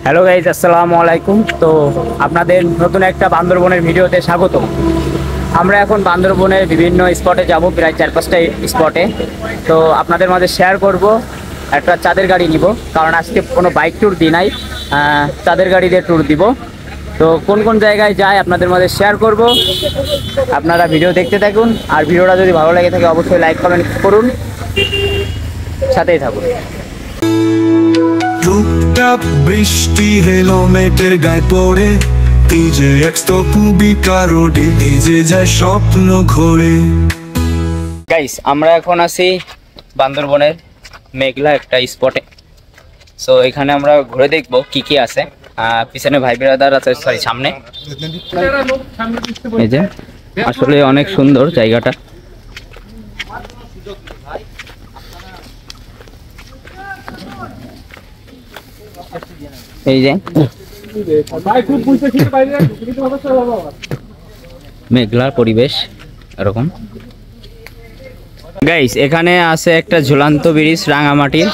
Hello guys, আসসালামু আলাইকুম। তো আপনাদের নতুন একটা বান্দরবনের ভিডিওতে স্বাগত। আমরা এখন বান্দরবনের বিভিন্ন স্পটে যাব, প্রায় 4-5টা স্পটে। তো আপনাদের মাঝে শেয়ার করব, একটা চাঁদের গাড়ি নিব, কারণ আজকে কোনো বাইক ট্যুর দিই নাই, চাঁদের গাড়ি দিয়ে ট্যুর দিব। তো কোন কোন জায়গায় যায় আপনাদের মাঝে শেয়ার করব, আপনারা ভিডিও দেখতে থাকুন। আর ভিডিওটা যদি ভালো লাগে থাকে অবশ্যই লাইক কমেন্ট করুন, সাথেই থাকুন। টুকটাক বৃষ্টি হেলমেটের গায়ে পড়ে ভিজে একশো কুবি কারোডি ভিজে যায় স্বপ্ন ঘোরে। গাইস, আমরা এখন আছি বান্দরবনের মেঘলা একটা স্পটে। সো এখানে আমরা ঘুরে দেখবো কি কি আছে। পিছনে ভাই বিরাদার আছে, সরি সামনে। এই যে আসলে অনেক সুন্দর জায়গাটা। এই যে মেঘলার পরিবেশ এরকম। গাইস, এখানে আছে একটা ঝুলন্ত ব্রিজ রাঙামাটির,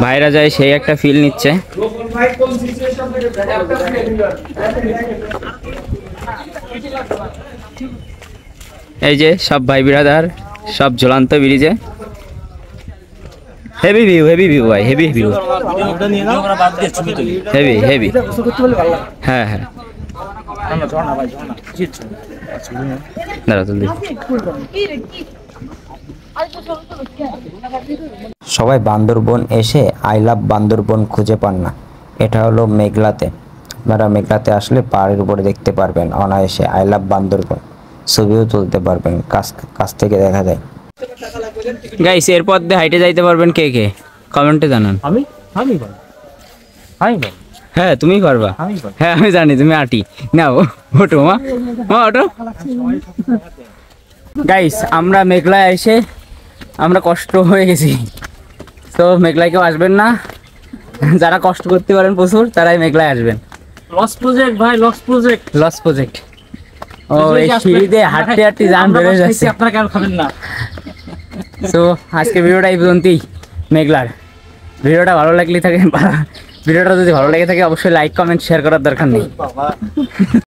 ভাইরা যায় সেই একটা ফিল নিচ্ছে। এই যে সব ভাই বিরাদার, সব ঝুলন্ত ব্রিজে। হেভি ভিউ ভাই, হেভি ভিউ, হেভি হেভি। হ্যাঁ হ্যাঁ, দাঁড়া জলদি। সবাই বান্দরবন এসে আই লাভ বান্দরবন খুঁজে পান না। এটা হলো মেঘলাতে। আপনারা মেঘলাতে আসলে পাহাড়ের উপরে দেখতে পারবেন অনায়াসে আই লাভ বান্দরবন, ছবিও তুলতে পারবেন, কাছ থেকে দেখা যায়। গাইস, এরপর দিয়ে হাইটে যাইতে পারবেন কে কে কমেন্টে জানান। হ্যাঁ তুমি পারবা, হ্যাঁ আমি জানি তুমি আটি নাও। ওটো মা ওটো। গাইস, আমরা মেঘলায় এসে আমরা কষ্ট হয়ে গেছি। তো মেঘলায় কেউ আসবেন না, যারা কষ্ট করতে পারেন প্রচুর তারাই মেঘলায় আসবেন। লস প্রজেক্ট ভাই, লস প্রজেক্ট। ও এই সিঁড়িতে হাঁটতে হাঁটতে জান বেড়ে যাচ্ছে। আপনারা কেন খাবেন না? তো আজকে ভিডিওটা এই পর্যন্তই মেঘলার। ভিডিওটা ভালো লাগলে থাকে, ভিডিওটা যদি ভালো লেগে থাকে অবশ্যই লাইক কমেন্ট শেয়ার করার দরকার নেই।